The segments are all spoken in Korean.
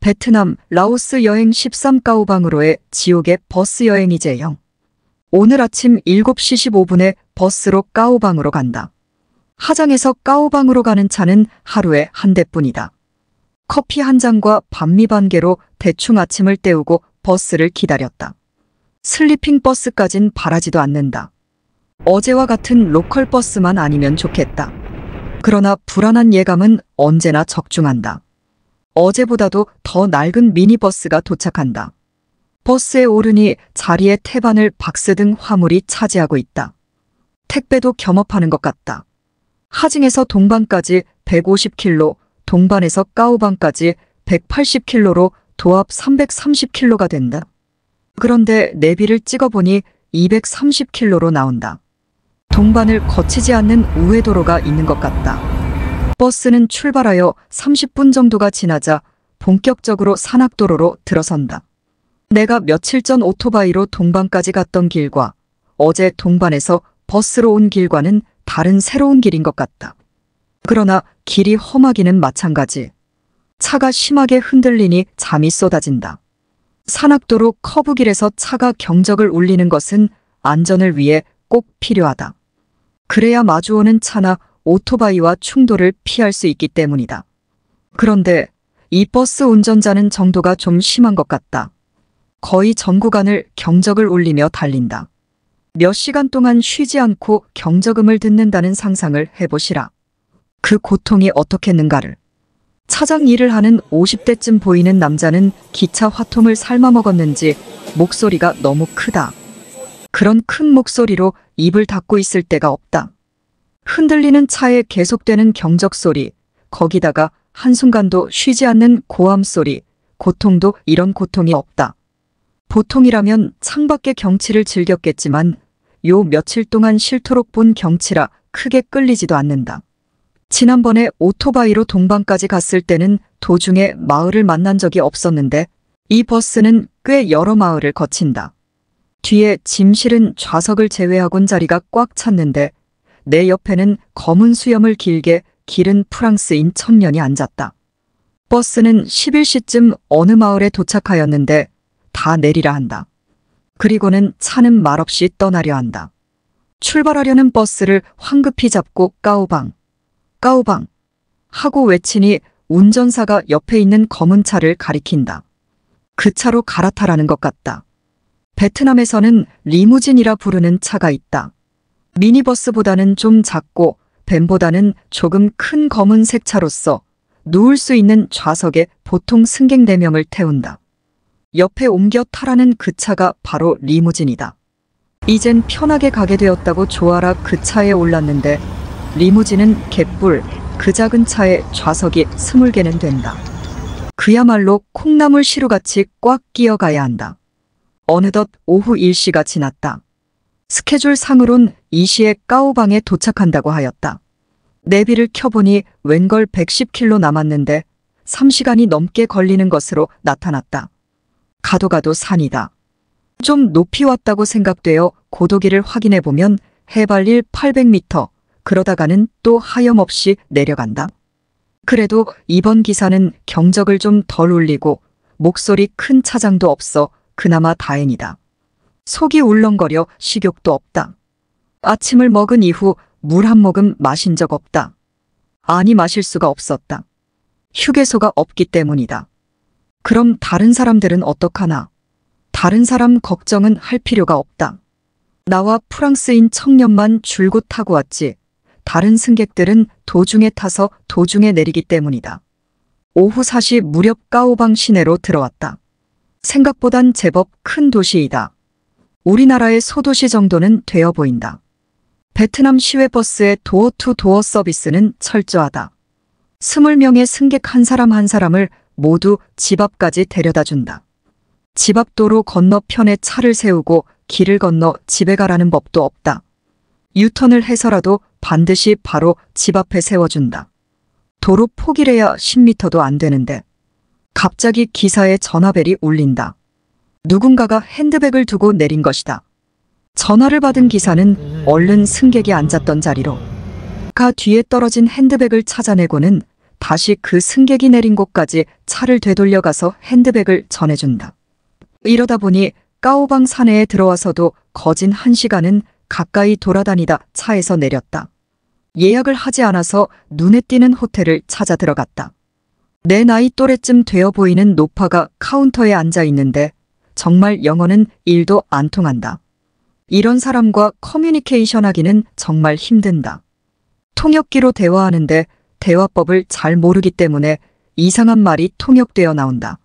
베트남, 라오스 여행 13까오방으로의 지옥의 버스 여행 이재영. 오늘 아침 7시 15분에 버스로 까오방으로 간다. 하장에서 까오방으로 가는 차는 하루에 한 대뿐이다. 커피 한 잔과 반미 반 개로 대충 아침을 때우고 버스를 기다렸다. 슬리핑 버스까진 바라지도 않는다. 어제와 같은 로컬 버스만 아니면 좋겠다. 그러나 불안한 예감은 언제나 적중한다. 어제보다도 더 낡은 미니버스가 도착한다. 버스에 오르니 자리에 태반을 박스 등 화물이 차지하고 있다. 택배도 겸업하는 것 같다. 하징에서 동반까지 150km, 동반에서 까오방까지 180km로 도합 330km가 된다. 그런데 내비를 찍어보니 230km로 나온다. 동반을 거치지 않는 우회도로가 있는 것 같다. 버스는 출발하여 30분 정도가 지나자 본격적으로 산악도로로 들어선다. 내가 며칠 전 오토바이로 동반까지 갔던 길과 어제 동반에서 버스로 온 길과는 다른 새로운 길인 것 같다. 그러나 길이 험하기는 마찬가지. 차가 심하게 흔들리니 잠이 쏟아진다. 산악도로 커브길에서 차가 경적을 울리는 것은 안전을 위해 꼭 필요하다. 그래야 마주오는 차나 오토바이와 충돌을 피할 수 있기 때문이다. 그런데 이 버스 운전자는 정도가 좀 심한 것 같다. 거의 전 구간을 경적을 울리며 달린다. 몇 시간 동안 쉬지 않고 경적음을 듣는다는 상상을 해보시라. 그 고통이 어떻겠는가를. 차장 일을 하는 50대쯤 보이는 남자는 기차 화통을 삶아먹었는지 목소리가 너무 크다. 그런 큰 목소리로 입을 닫고 있을 데가 없다. 흔들리는 차에 계속되는 경적 소리, 거기다가 한순간도 쉬지 않는 고함 소리, 고통도 이런 고통이 없다. 보통이라면 창밖의 경치를 즐겼겠지만 요 며칠 동안 싫도록 본 경치라 크게 끌리지도 않는다. 지난번에 오토바이로 동반까지 갔을 때는 도중에 마을을 만난 적이 없었는데 이 버스는 꽤 여러 마을을 거친다. 뒤에 짐 실은 좌석을 제외하곤 자리가 꽉 찼는데 내 옆에는 검은 수염을 길게 기른 프랑스인 청년이 앉았다. 버스는 11시쯤 어느 마을에 도착하였는데 다 내리라 한다. 그리고는 차는 말없이 떠나려 한다. 출발하려는 버스를 황급히 잡고 까오방, 까오방 하고 외치니 운전사가 옆에 있는 검은 차를 가리킨다. 그 차로 갈아타라는 것 같다. 베트남에서는 리무진이라 부르는 차가 있다. 미니버스보다는 좀 작고 밴보다는 조금 큰 검은색 차로서 누울 수 있는 좌석에 보통 승객 4명을 태운다. 옆에 옮겨 타라는 그 차가 바로 리무진이다. 이젠 편하게 가게 되었다고 좋아라 그 차에 올랐는데 리무진은 개뿔 그 작은 차에 좌석이 20개는 된다. 그야말로 콩나물 시루같이 꽉 끼어가야 한다. 어느덧 오후 1시가 지났다. 스케줄 상으론 2시에 까오방에 도착한다고 하였다. 내비를 켜보니 웬걸 110km 남았는데 3시간이 넘게 걸리는 것으로 나타났다. 가도 가도 산이다. 좀 높이 왔다고 생각되어 고도기를 확인해보면 해발일 800m, 그러다가는 또 하염없이 내려간다. 그래도 이번 기사는 경적을 좀 덜 울리고 목소리 큰 차장도 없어 그나마 다행이다. 속이 울렁거려 식욕도 없다. 아침을 먹은 이후 물 한 모금 마신 적 없다. 아니 마실 수가 없었다. 휴게소가 없기 때문이다. 그럼 다른 사람들은 어떡하나? 다른 사람 걱정은 할 필요가 없다. 나와 프랑스인 청년만 줄곧 타고 왔지. 다른 승객들은 도중에 타서 도중에 내리기 때문이다. 오후 4시 무렵 까오방 시내로 들어왔다. 생각보단 제법 큰 도시이다. 우리나라의 소도시 정도는 되어 보인다. 베트남 시외버스의 도어-투-도어 서비스는 철저하다. 20명의 승객 한 사람 한 사람을 모두 집 앞까지 데려다 준다. 집 앞 도로 건너편에 차를 세우고 길을 건너 집에 가라는 법도 없다. 유턴을 해서라도 반드시 바로 집 앞에 세워준다. 도로 폭이래야 10m도 안 되는데 갑자기 기사의 전화벨이 울린다. 누군가가 핸드백을 두고 내린 것이다. 전화를 받은 기사는 얼른 승객이 앉았던 자리로 가 뒤에 떨어진 핸드백을 찾아내고는 다시 그 승객이 내린 곳까지 차를 되돌려가서 핸드백을 전해준다. 이러다 보니 까오방 사내에 들어와서도 거진 1시간은 가까이 돌아다니다 차에서 내렸다. 예약을 하지 않아서 눈에 띄는 호텔을 찾아 들어갔다. 내 나이 또래쯤 되어 보이는 노파가 카운터에 앉아 있는데 정말 영어는 1도 안 통한다. 이런 사람과 커뮤니케이션 하기는 정말 힘든다. 통역기로 대화하는데 대화법을 잘 모르기 때문에 이상한 말이 통역되어 나온다.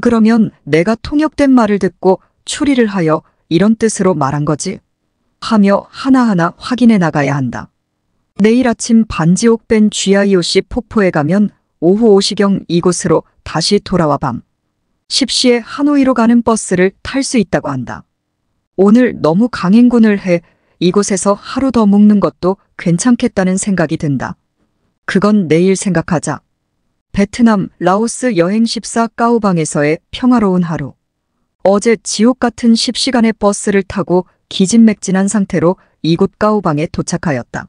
그러면 내가 통역된 말을 듣고 추리를 하여 이런 뜻으로 말한 거지? 하며 하나하나 확인해 나가야 한다. 내일 아침 반지옥 벤 GIOC 폭포에 가면 오후 5시경 이곳으로 다시 돌아와 밤 10시에 하노이로 가는 버스를 탈 수 있다고 한다. 오늘 너무 강행군을 해 이곳에서 하루 더 묵는 것도 괜찮겠다는 생각이 든다. 그건 내일 생각하자. 베트남, 라오스 여행 14 까오방에서의 평화로운 하루. 어제 지옥 같은 10시간의 버스를 타고 기진맥진한 상태로 이곳 까오방에 도착하였다.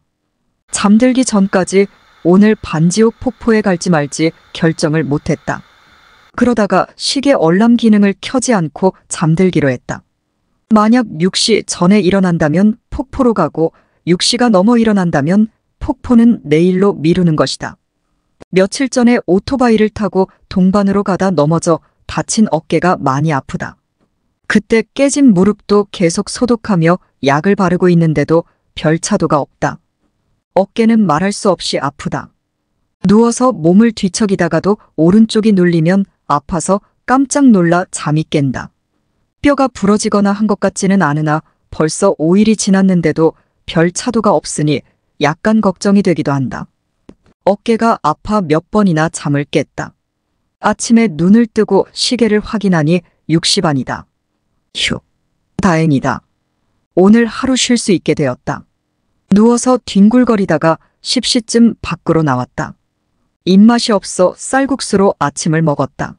잠들기 전까지 오늘 반지옥 폭포에 갈지 말지 결정을 못했다. 그러다가 시계 얼람 기능을 켜지 않고 잠들기로 했다. 만약 6시 전에 일어난다면 폭포로 가고 6시가 넘어 일어난다면 폭포는 내일로 미루는 것이다. 며칠 전에 오토바이를 타고 동반으로 가다 넘어져 다친 어깨가 많이 아프다. 그때 깨진 무릎도 계속 소독하며 약을 바르고 있는데도 별 차도가 없다. 어깨는 말할 수 없이 아프다. 누워서 몸을 뒤척이다가도 오른쪽이 눌리면 아파서 깜짝 놀라 잠이 깬다. 뼈가 부러지거나 한 것 같지는 않으나 벌써 5일이 지났는데도 별 차도가 없으니 약간 걱정이 되기도 한다. 어깨가 아파 몇 번이나 잠을 깼다. 아침에 눈을 뜨고 시계를 확인하니 6시 반이다. 휴, 다행이다. 오늘 하루 쉴 수 있게 되었다. 누워서 뒹굴거리다가 10시쯤 밖으로 나왔다. 입맛이 없어 쌀국수로 아침을 먹었다.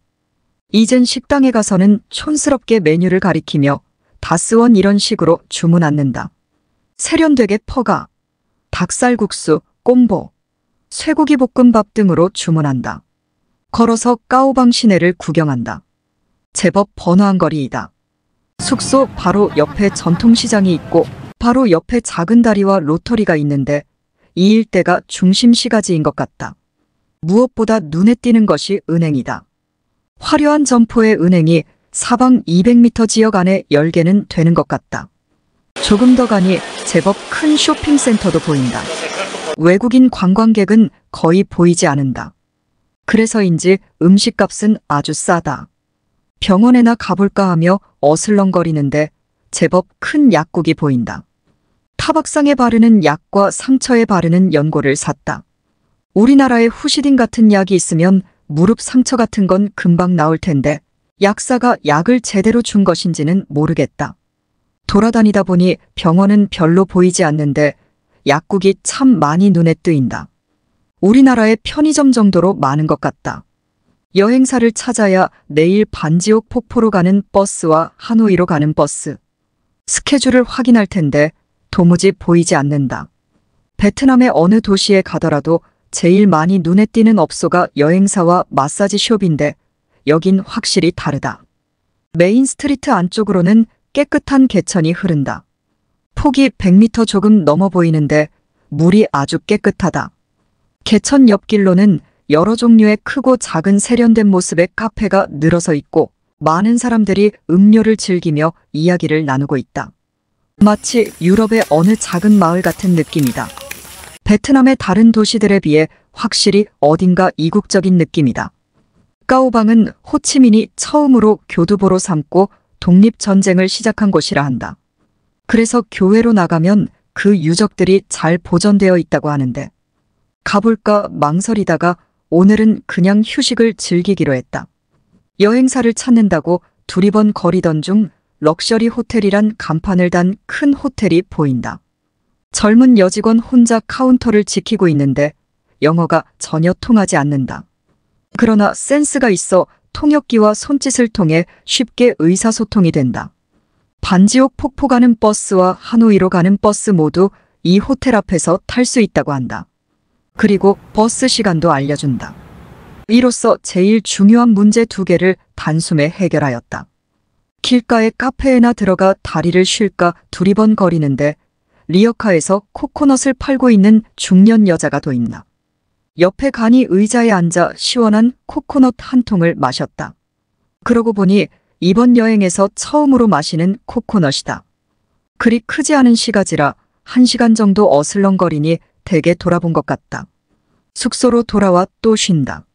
이젠 식당에 가서는 촌스럽게 메뉴를 가리키며 다스원 이런 식으로 주문 않는다. 세련되게 퍼가, 닭쌀국수, 꼼보, 쇠고기 볶음밥 등으로 주문한다. 걸어서 까오방 시내를 구경한다. 제법 번화한 거리이다. 숙소 바로 옆에 전통시장이 있고 바로 옆에 작은 다리와 로터리가 있는데 이 일대가 중심 시가지인 것 같다. 무엇보다 눈에 띄는 것이 은행이다. 화려한 점포의 은행이 사방 200m 지역 안에 10개는 되는 것 같다. 조금 더 가니 제법 큰 쇼핑센터도 보인다. 외국인 관광객은 거의 보이지 않는다. 그래서인지 음식값은 아주 싸다. 병원에나 가볼까 하며 어슬렁거리는데 제법 큰 약국이 보인다. 타박상에 바르는 약과 상처에 바르는 연고를 샀다. 우리나라에 후시딘 같은 약이 있으면 무릎 상처 같은 건 금방 나을 텐데 약사가 약을 제대로 준 것인지는 모르겠다. 돌아다니다 보니 병원은 별로 보이지 않는데 약국이 참 많이 눈에 띄인다. 우리나라의 편의점 정도로 많은 것 같다. 여행사를 찾아야 내일 반지옥 폭포로 가는 버스와 하노이로 가는 버스. 스케줄을 확인할 텐데 도무지 보이지 않는다. 베트남의 어느 도시에 가더라도 제일 많이 눈에 띄는 업소가 여행사와 마사지 숍인데 여긴 확실히 다르다. 메인 스트리트 안쪽으로는 깨끗한 개천이 흐른다. 폭이 100m 조금 넘어 보이는데 물이 아주 깨끗하다. 개천 옆길로는 여러 종류의 크고 작은 세련된 모습의 카페가 늘어서 있고 많은 사람들이 음료를 즐기며 이야기를 나누고 있다. 마치 유럽의 어느 작은 마을 같은 느낌이다. 베트남의 다른 도시들에 비해 확실히 어딘가 이국적인 느낌이다. 까오방은 호치민이 처음으로 교두보로 삼고 독립전쟁을 시작한 곳이라 한다. 그래서 교회로 나가면 그 유적들이 잘 보존되어 있다고 하는데 가볼까 망설이다가 오늘은 그냥 휴식을 즐기기로 했다. 여행사를 찾는다고 두리번 거리던 중 럭셔리 호텔이란 간판을 단 큰 호텔이 보인다. 젊은 여직원 혼자 카운터를 지키고 있는데 영어가 전혀 통하지 않는다. 그러나 센스가 있어 통역기와 손짓을 통해 쉽게 의사소통이 된다. 반지옥 폭포 가는 버스와 하노이로 가는 버스 모두 이 호텔 앞에서 탈 수 있다고 한다. 그리고 버스 시간도 알려준다. 이로써 제일 중요한 문제 2개를 단숨에 해결하였다. 길가의 카페에나 들어가 다리를 쉴까 두리번거리는데 리어카에서 코코넛을 팔고 있는 중년 여자가 더 있나. 옆에 가니 의자에 앉아 시원한 코코넛 한 통을 마셨다. 그러고 보니 이번 여행에서 처음으로 마시는 코코넛이다. 그리 크지 않은 시가지라 1시간 정도 어슬렁거리니 되게 돌아본 것 같다. 숙소로 돌아와 또 쉰다.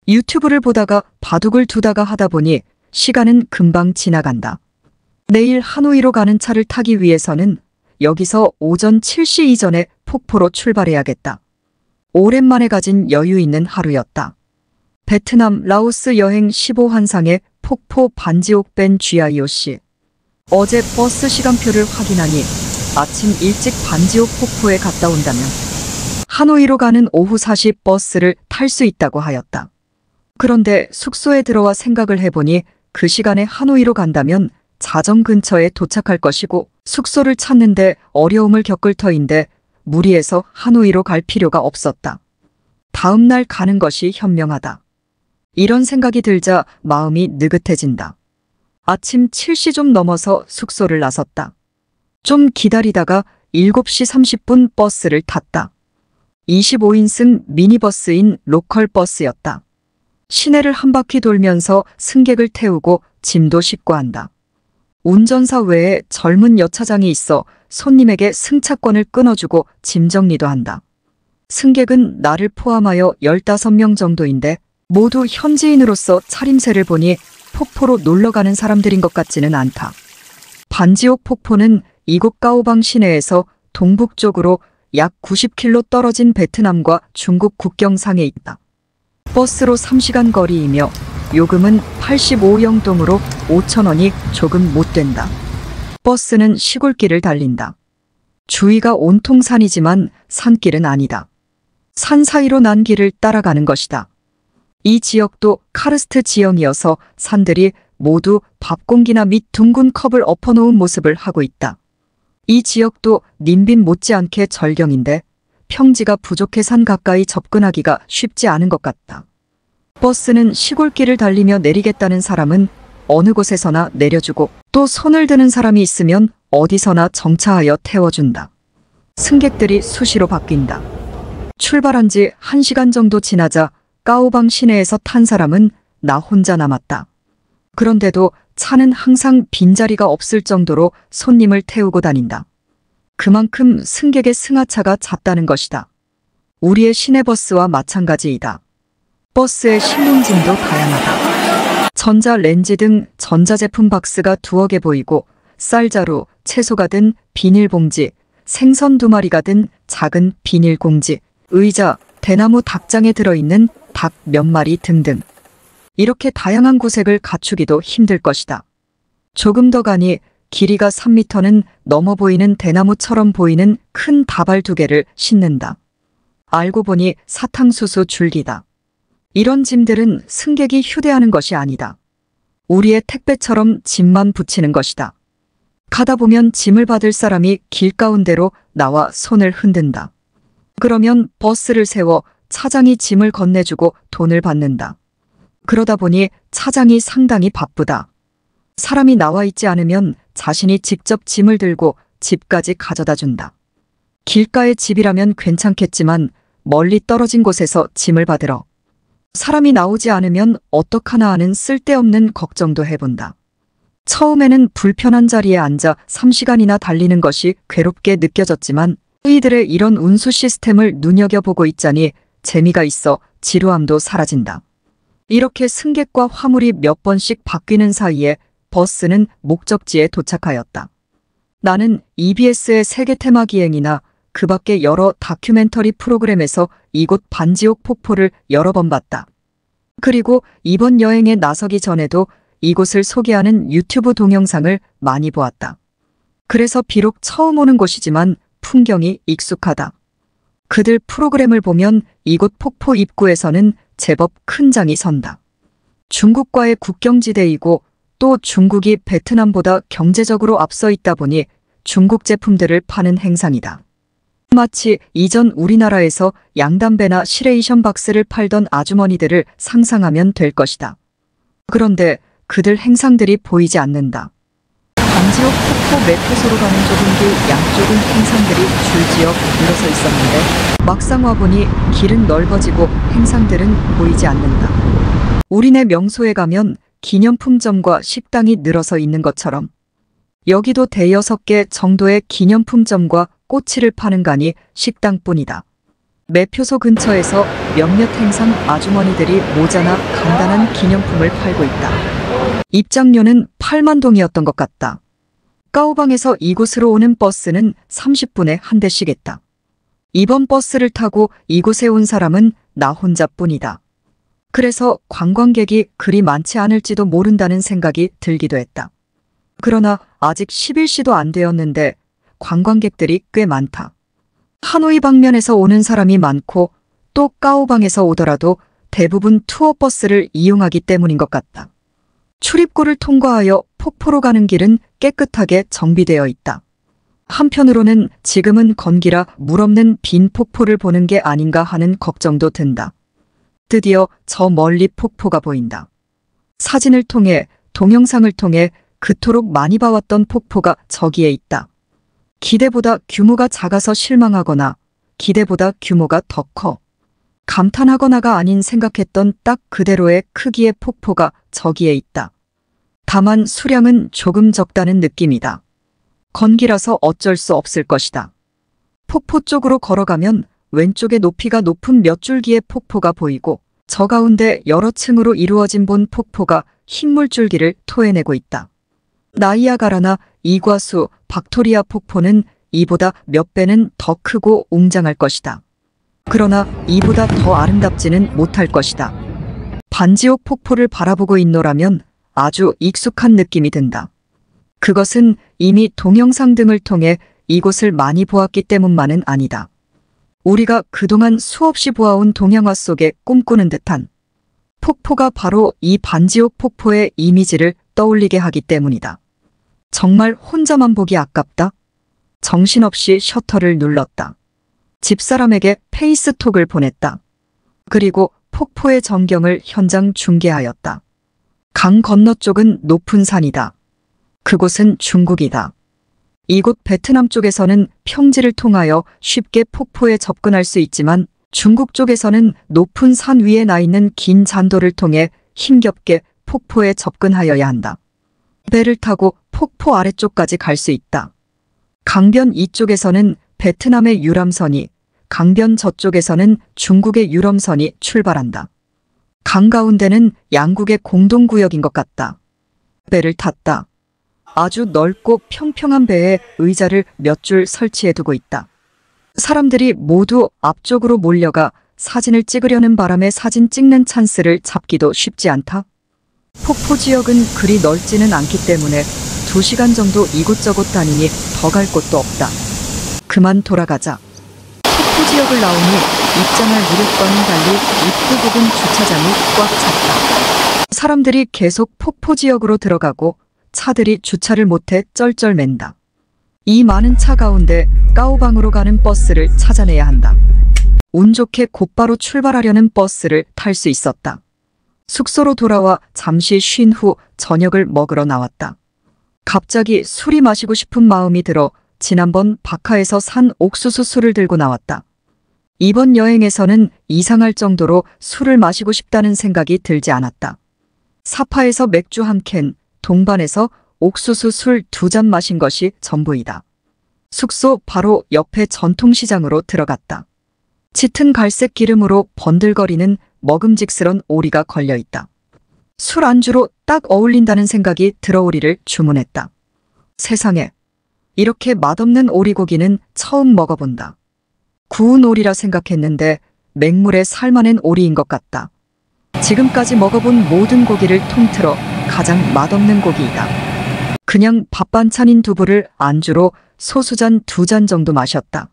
유튜브를 보다가 바둑을 두다가 하다 보니 시간은 금방 지나간다. 내일 하노이로 가는 차를 타기 위해서는 여기서 오전 7시 이전에 폭포로 출발해야겠다. 오랜만에 가진 여유 있는 하루였다. 베트남, 라오스 여행 15환상의 폭포 반지옥 밴 GIOC. 어제 버스 시간표를 확인하니 아침 일찍 반지옥 폭포에 갔다 온다면 하노이로 가는 오후 4시 버스를 탈 수 있다고 하였다. 그런데 숙소에 들어와 생각을 해보니 그 시간에 하노이로 간다면 자정 근처에 도착할 것이고 숙소를 찾는데 어려움을 겪을 터인데 무리해서 하노이로 갈 필요가 없었다. 다음 날 가는 것이 현명하다. 이런 생각이 들자 마음이 느긋해진다. 아침 7시 좀 넘어서 숙소를 나섰다. 좀 기다리다가 7시 30분 버스를 탔다. 25인승 미니버스인 로컬 버스였다. 시내를 한 바퀴 돌면서 승객을 태우고 짐도 싣고 한다. 운전사 외에 젊은 여차장이 있어 손님에게 승차권을 끊어주고 짐 정리도 한다. 승객은 나를 포함하여 15명 정도인데 모두 현지인으로서 차림새를 보니 폭포로 놀러가는 사람들인 것 같지는 않다. 반지옥 폭포는 이곳 까오방 시내에서 동북쪽으로 약 90km 떨어진 베트남과 중국 국경상에 있다. 버스로 3시간 거리이며 요금은 85영동으로 5,000원이 조금 못 된다. 버스는 시골길을 달린다. 주위가 온통 산이지만 산길은 아니다. 산 사이로 난 길을 따라가는 것이다. 이 지역도 카르스트 지형이어서 산들이 모두 밥공기나 및 둥근 컵을 엎어놓은 모습을 하고 있다. 이 지역도 님빈 못지않게 절경인데 평지가 부족해 산 가까이 접근하기가 쉽지 않은 것 같다. 버스는 시골길을 달리며 내리겠다는 사람은 어느 곳에서나 내려주고 또 손을 드는 사람이 있으면 어디서나 정차하여 태워준다. 승객들이 수시로 바뀐다. 출발한 지 1시간 정도 지나자 까오방 시내에서 탄 사람은 나 혼자 남았다. 그런데도 차는 항상 빈자리가 없을 정도로 손님을 태우고 다닌다. 그만큼 승객의 승하차가 잦다는 것이다. 우리의 시내버스와 마찬가지이다. 버스의 실용짐도 다양하다. 전자레인지 등 전자제품 박스가 2개 보이고 쌀자루, 채소가 든 비닐봉지, 생선 2마리가 든 작은 비닐공지, 의자, 대나무 닭장에 들어있는 닭 몇 마리 등등. 이렇게 다양한 구색을 갖추기도 힘들 것이다. 조금 더 가니 길이가 3m는 넘어 보이는 대나무처럼 보이는 큰 다발 2개를 싣는다. 알고 보니 사탕수수 줄기다. 이런 짐들은 승객이 휴대하는 것이 아니다. 우리의 택배처럼 짐만 붙이는 것이다. 가다 보면 짐을 받을 사람이 길가운데로 나와 손을 흔든다. 그러면 버스를 세워 차장이 짐을 건네주고 돈을 받는다. 그러다 보니 차장이 상당히 바쁘다. 사람이 나와 있지 않으면 자신이 직접 짐을 들고 집까지 가져다 준다. 길가의 집이라면 괜찮겠지만 멀리 떨어진 곳에서 짐을 받으러 사람이 나오지 않으면 어떡하나 하는 쓸데없는 걱정도 해본다. 처음에는 불편한 자리에 앉아 3시간이나 달리는 것이 괴롭게 느껴졌지만 이들의 이런 운수 시스템을 눈여겨보고 있자니 재미가 있어 지루함도 사라진다. 이렇게 승객과 화물이 몇 번씩 바뀌는 사이에 버스는 목적지에 도착하였다. 나는 EBS의 세계 테마 기행이나 그 밖의 여러 다큐멘터리 프로그램에서 이곳 반지옥 폭포를 여러 번 봤다. 그리고 이번 여행에 나서기 전에도 이곳을 소개하는 유튜브 동영상을 많이 보았다. 그래서 비록 처음 오는 곳이지만 풍경이 익숙하다. 그들 프로그램을 보면 이곳 폭포 입구에서는 제법 큰 장이 선다. 중국과의 국경지대이고 또 중국이 베트남보다 경제적으로 앞서 있다 보니 중국 제품들을 파는 행상이다. 마치 이전 우리나라에서 양담배나 시레이션 박스를 팔던 아주머니들을 상상하면 될 것이다. 그런데 그들 행상들이 보이지 않는다. 반지옥 폭포 매표소로 가는 좁은 길 양쪽은 행상들이 줄지어 늘어서 있었는데 막상 와보니 길은 넓어지고 행상들은 보이지 않는다. 우리네 명소에 가면 기념품점과 식당이 늘어서 있는 것처럼 여기도 5-6개 정도의 기념품점과 꼬치를 파는 간이 식당뿐이다. 매표소 근처에서 몇몇 행상 아주머니들이 모자나 간단한 기념품을 팔고 있다. 입장료는 8만 동이었던 것 같다. 까오방에서 이곳으로 오는 버스는 30분에 한 대씩 있다. 이번 버스를 타고 이곳에 온 사람은 나 혼자뿐이다. 그래서 관광객이 그리 많지 않을지도 모른다는 생각이 들기도 했다. 그러나 아직 10일시도 안 되었는데 관광객들이 꽤 많다. 하노이 방면에서 오는 사람이 많고 또 까오방에서 오더라도 대부분 투어버스를 이용하기 때문인 것 같다. 출입구를 통과하여 폭포로 가는 길은 깨끗하게 정비되어 있다. 한편으로는 지금은 건기라 물 없는 빈 폭포를 보는 게 아닌가 하는 걱정도 든다. 드디어 저 멀리 폭포가 보인다. 사진을 통해 동영상을 통해 그토록 많이 봐왔던 폭포가 저기에 있다. 기대보다 규모가 작아서 실망하거나 기대보다 규모가 더 커. 감탄하거나가 아닌 생각했던 딱 그대로의 크기의 폭포가 저기에 있다. 다만 수량은 조금 적다는 느낌이다. 건기라서 어쩔 수 없을 것이다. 폭포 쪽으로 걸어가면 왼쪽에 높이가 높은 몇 줄기의 폭포가 보이고 저 가운데 여러 층으로 이루어진 본 폭포가 흰물줄기를 토해내고 있다. 나이아가라나 이과수, 박토리아 폭포는 이보다 몇 배는 더 크고 웅장할 것이다. 그러나 이보다 더 아름답지는 못할 것이다. 반지옥 폭포를 바라보고 있노라면 아주 익숙한 느낌이 든다. 그것은 이미 동영상 등을 통해 이곳을 많이 보았기 때문만은 아니다. 우리가 그동안 수없이 보아온 동양화 속에 꿈꾸는 듯한 폭포가 바로 이 반지옥 폭포의 이미지를 떠올리게 하기 때문이다. 정말 혼자만 보기 아깝다. 정신없이 셔터를 눌렀다. 집사람에게 페이스톡을 보냈다. 그리고 폭포의 전경을 현장 중계하였다. 강 건너쪽은 높은 산이다. 그곳은 중국이다. 이곳 베트남 쪽에서는 평지를 통하여 쉽게 폭포에 접근할 수 있지만 중국 쪽에서는 높은 산 위에 나 있는 긴 잔도를 통해 힘겹게 폭포에 접근하여야 한다. 배를 타고 폭포 아래쪽까지 갈 수 있다. 강변 이쪽에서는 베트남의 유람선이, 강변 저쪽에서는 중국의 유람선이 출발한다. 강 가운데는 양국의 공동구역인 것 같다. 배를 탔다. 아주 넓고 평평한 배에 의자를 몇 줄 설치해두고 있다. 사람들이 모두 앞쪽으로 몰려가 사진을 찍으려는 바람에 사진 찍는 찬스를 잡기도 쉽지 않다. 폭포 지역은 그리 넓지는 않기 때문에 2시간 정도 이곳저곳 다니니 더 갈 곳도 없다. 그만 돌아가자. 폭포 지역을 나오니 입장할 무렵과는 달리 입구 부근 주차장이 꽉 찼다. 사람들이 계속 폭포 지역으로 들어가고 차들이 주차를 못해 쩔쩔맨다. 이 많은 차 가운데 까오방으로 가는 버스를 찾아내야 한다. 운 좋게 곧바로 출발하려는 버스를 탈 수 있었다. 숙소로 돌아와 잠시 쉰 후 저녁을 먹으러 나왔다. 갑자기 술이 마시고 싶은 마음이 들어 지난번 바카에서 산 옥수수 술을 들고 나왔다. 이번 여행에서는 이상할 정도로 술을 마시고 싶다는 생각이 들지 않았다. 사파에서 맥주 1캔, 동반에서 옥수수 술 2잔 마신 것이 전부이다. 숙소 바로 옆에 전통시장으로 들어갔다. 짙은 갈색 기름으로 번들거리는 먹음직스런 오리가 걸려있다. 술 안주로 딱 어울린다는 생각이 들어 오리를 주문했다. 세상에, 이렇게 맛없는 오리고기는 처음 먹어본다. 구운 오리라 생각했는데 맹물에 삶아낸 오리인 것 같다. 지금까지 먹어본 모든 고기를 통틀어 가장 맛없는 고기이다. 그냥 밥 반찬인 두부를 안주로 소주잔 2잔 정도 마셨다.